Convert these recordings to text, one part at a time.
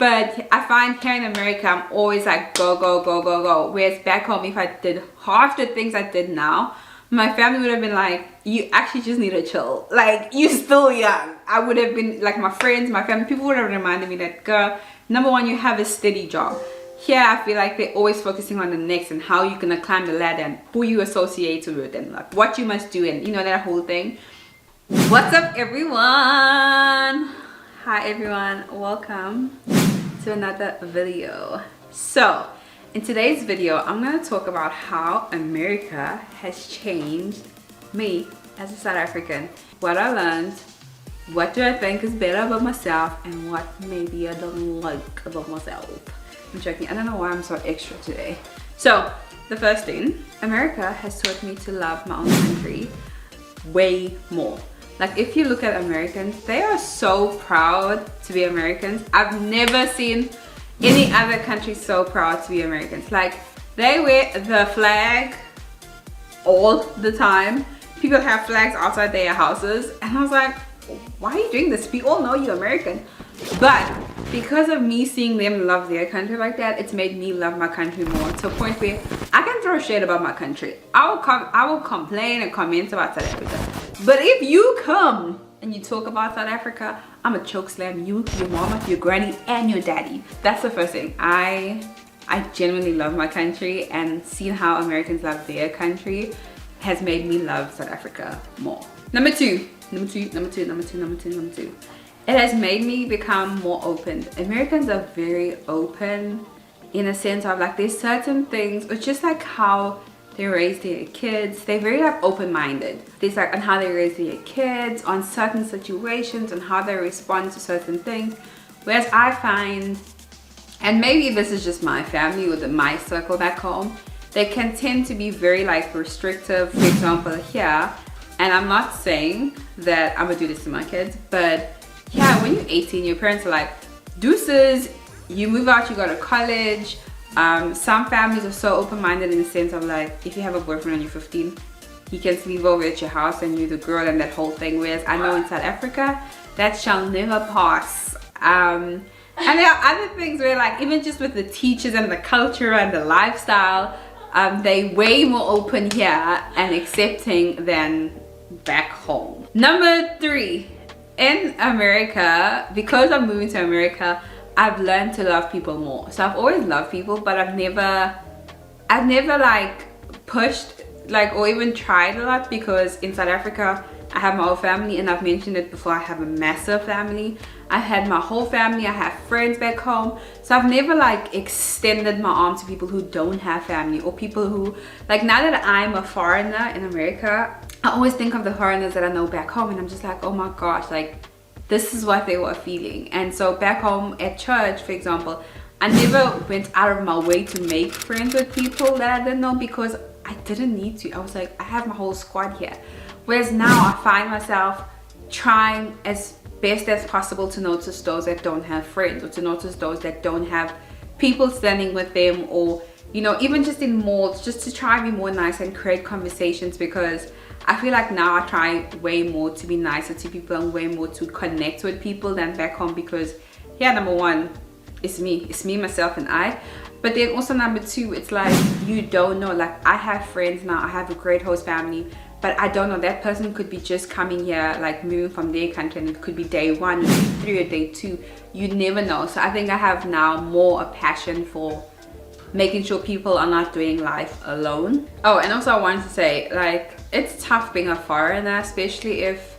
But I find here in America, I'm always like go, go, go, go, go. Whereas back home, if I did half the things I did now, my family would have been like, you actually just need to chill. Like, you're still young. I would have been like, my friends, my family, people would have reminded me that, girl, number one, you have a steady job. Here, I feel like they're always focusing on the next and how you're going to climb the ladder and who you associate with and like what you must do and, you know, that whole thing. What's up, everyone? Hi, everyone. Welcome to another video. So in today's video, I'm going to talk about how America has changed me as a South African, what I learned, what do I think is better about myself, and what maybe I don't like about myself. I'm joking, I don't know why I'm so extra today. So the first thing, America has taught me to love my own country way more. Like, if you look at Americans, they are so proud to be Americans. I've never seen any other country so proud to be Americans. Like, they wear the flag all the time. People have flags outside their houses. And I was like, why are you doing this? We all know you're American. But because of me seeing them love their country like that, it's made me love my country more, to a point where I can throw shade about my country. I will complain and comment about South Africa. But if you come and you talk about South Africa, I'm a choke slam you, your mama, your granny, and your daddy. That's the first thing. I genuinely love my country, and seeing how Americans love their country has made me love South Africa more. Number two. It has made me become more open. Americans are very open in a sense of like, there's certain things, it's just like how they raise their kids. They're very like open-minded. There's like on how they raise their kids, on certain situations, and how they respond to certain things. Whereas I find, and maybe this is just my family or my circle back home, they can tend to be very like restrictive. For example, here, and I'm not saying that I'm gonna do this to my kids, but yeah, when you're 18, your parents are like, deuces, you move out, you go to college. Some families are so open-minded in the sense of like, if you have a boyfriend and you're 15, he can sleep over at your house and you're the girl and that whole thing. Whereas I know in South Africa, that shall never pass. And there are other things where like, even just with the teachers and the culture and the lifestyle, they way more open here and accepting than back home. Number three, in America, because I'm moving to America, I've learned to love people more. So I've always loved people, but I've never like pushed like or even tried a lot, because in South Africa I have my whole family, and I've mentioned it before, I have a massive family. I had my whole family, I have friends back home, so I've never like extended my arm to people who don't have family, or people who like, now that I'm a foreigner in America, I always think of the foreigners that I know back home, and I'm just like, oh my gosh, like this is what they were feeling. And so back home at church, for example, I never went out of my way to make friends with people that I didn't know, because I didn't need to. I was like, I have my whole squad here. Whereas now I find myself trying as best as possible to notice those that don't have friends, or to notice those that don't have people standing with them, or you know, even just in malls, just to try and be more nice and create conversations, because I feel like now I try way more to be nicer to people and way more to connect with people than back home, because yeah, number one, it's me, myself, and I. But then also number two, it's like, you don't know, like I have friends now, I have a great host family, but I don't know, that person could be just coming here, like moving from their country, and it could be day 1, day 3, or day 2. You never know. So I think I have now more a passion for making sure people are not doing life alone. Oh, and also I wanted to say, like, it's tough being a foreigner, especially if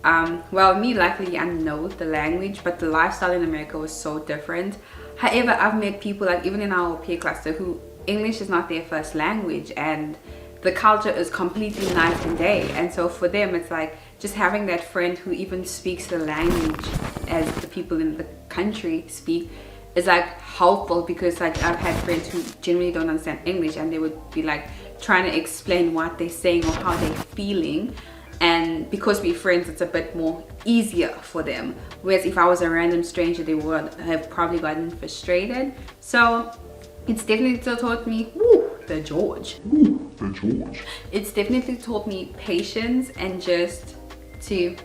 well, me, luckily I know the language, but the lifestyle in America was so different. However, I've met people, like even in our Aupair cluster, who English is not their first language, and the culture is completely night and day. And so for them, it's like just having that friend who even speaks the language as the people in the country speak is like helpful, because like I've had friends who generally don't understand English, and they would be like trying to explain what they're saying or how they're feeling, and because we're friends, it's a bit more easier for them. Whereas if I was a random stranger, they would have probably gotten frustrated. So it's definitely still taught me the George. It's definitely taught me patience, and just to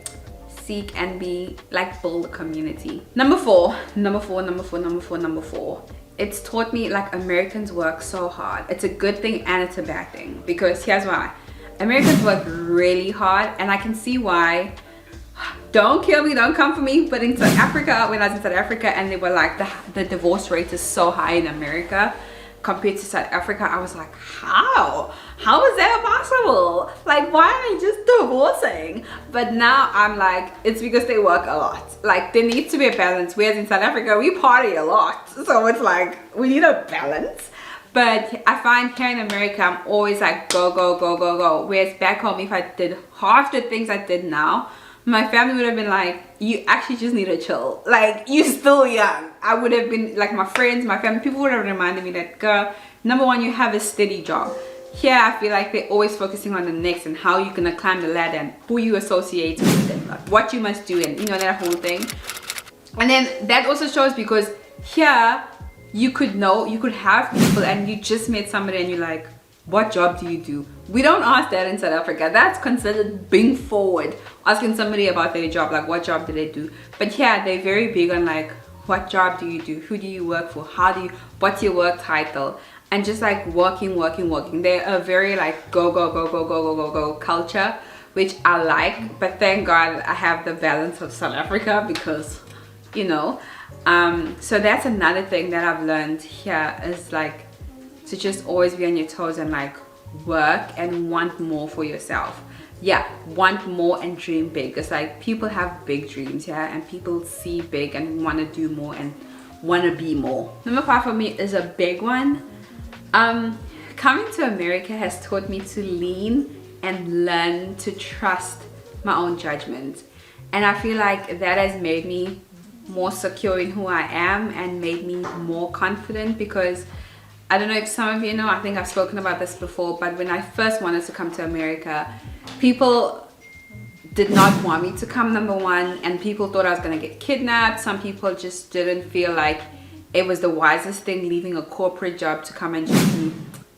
seek and be like build a community. Number four. It's taught me like Americans work so hard. It's a good thing and it's a bad thing, because here's why. Americans work really hard, and I can see why. Don't kill me, don't come for me, but in South Africa, when I was in South Africa and they were like the divorce rate is so high in America compared to South Africa, I was like, how is that possible? Like, why are they just divorcing? But now I'm like, it's because they work a lot. Like, there needs to be a balance, whereas in South Africa we party a lot, so it's like we need a balance. But I find here in America, I'm always like go go go go go, whereas back home, if I did half the things I did now, my family would have been like, you actually just need to chill. Like, you're still young. I would have been like, my friends, my family, people would have reminded me that, girl, number one, you have a steady job. Here, I feel like they're always focusing on the next and how you're going to climb the ladder and who you associate with and what you must do and, you know, that whole thing. And then that also shows, because here, you could have people and you just met somebody and you're like, what job do you do? We don't ask that in South Africa. That's considered being forward, asking somebody about their job, like what job do they do. But yeah, they're very big on like, what job do you do? Who do you work for? What's your work title? And just like working. They're a very like go culture, which I like. But thank God I have the balance of South Africa, because, you know, so that's another thing that I've learned here, is like to just always be on your toes and like work and want more for yourself. Yeah, want more and dream big. It's like people have big dreams, yeah, and people see big and want to do more and want to be more. Number 5 for me is a big one. Coming to America has taught me to lean and learn to trust my own judgment, and I feel like that has made me more secure in who I am and made me more confident, because I don't know if some of you know, I think I've spoken about this before, but when I first wanted to come to America, people did not want me to come, number one, and people thought I was going to get kidnapped. Some people just didn't feel like it was the wisest thing, leaving a corporate job to come and just be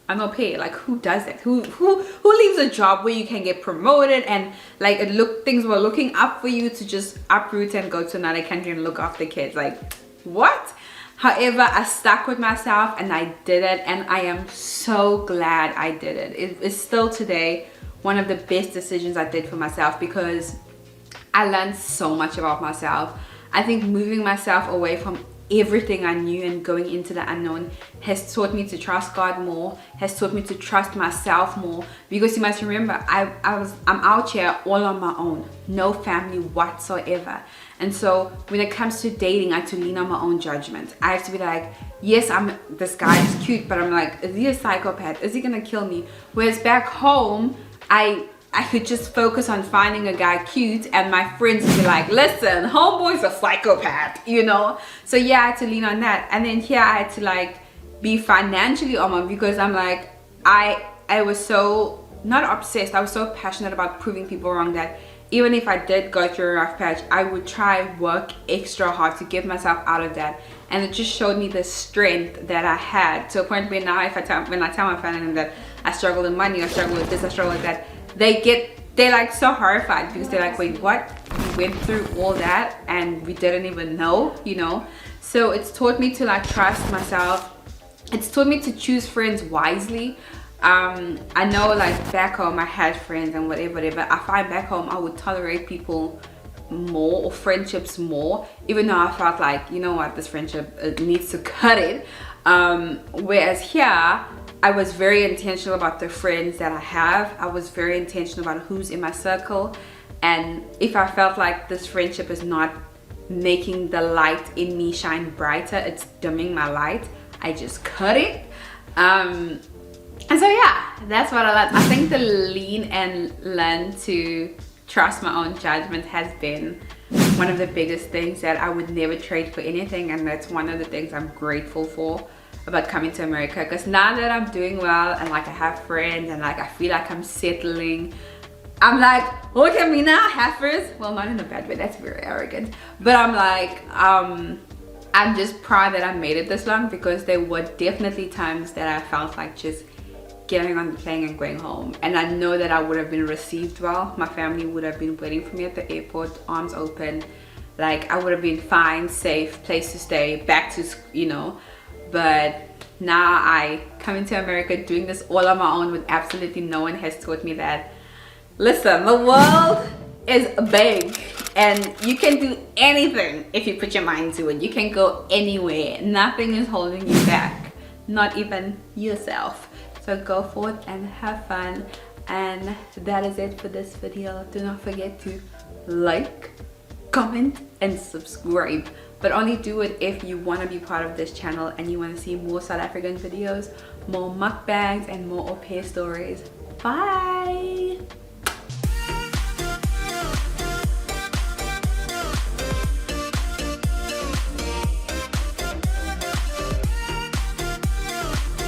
an au pair. Like, who does it? Who leaves a job where you can get promoted and like things were looking up for you to just uproot and go to another country and look after kids? Like, what? However, I stuck with myself and I did it, and I am so glad I did it. It is still today one of the best decisions I did for myself, because I learned so much about myself. I think moving myself away from everything I knew and going into the unknown has taught me to trust God more, has taught me to trust myself more, because you must remember, I'm out here all on my own, no family whatsoever. And so when it comes to dating, I have to lean on my own judgment. I have to be like, yes, this guy is cute, but I'm like, is he a psychopath? Is he gonna kill me? Whereas back home, I could just focus on finding a guy cute, and my friends would be like, listen, homeboy's a psychopath, you know? So yeah, I had to lean on that. And then here I had to like be financially on my own, because I'm like, I was so, not obsessed, I was so passionate about proving people wrong that even if I did go through a rough patch, I would try work extra hard to get myself out of that. And it just showed me the strength that I had, to a point where now when I tell my family that I struggle with money, I struggle with this, I struggle with that, they're like so horrified, because they're like, wait, what? We went through all that and we didn't even know, you know? So it's taught me to like trust myself. It's taught me to choose friends wisely. I know like back home I had friends and whatever, but I find back home I would tolerate people more, or friendships more, even though I felt like, you know what, this friendship needs to cut it. Whereas here, I was very intentional about the friends that I have. I was very intentional about who's in my circle, and if I felt like this friendship is not making the light in me shine brighter, it's dimming my light, I just cut it. And so yeah, that's what I learned. I think the lean and learn to trust my own judgment has been one of the biggest things that I would never trade for anything, and that's one of the things I'm grateful for about coming to America. Because now that I'm doing well and like I have friends and like I feel like I'm settling, I'm like, look at me now, heifers. Well, not in a bad way, that's very arrogant, but I'm like, I'm just proud that I made it this long, because there were definitely times that I felt like just getting on the plane and going home. And I know that I would have been received well. My family would have been waiting for me at the airport, arms open. Like, I would have been fine, safe, place to stay, back to, you know. But now I come into America doing this all on my own with absolutely no one has taught me that. Listen, the world is big and you can do anything if you put your mind to it. You can go anywhere. Nothing is holding you back, not even yourself. So go forth and have fun. And that is it for this video. Do not forget to like, comment and subscribe, but only do it if you want to be part of this channel and you want to see more South African videos, more mukbangs and more au pair stories. Bye.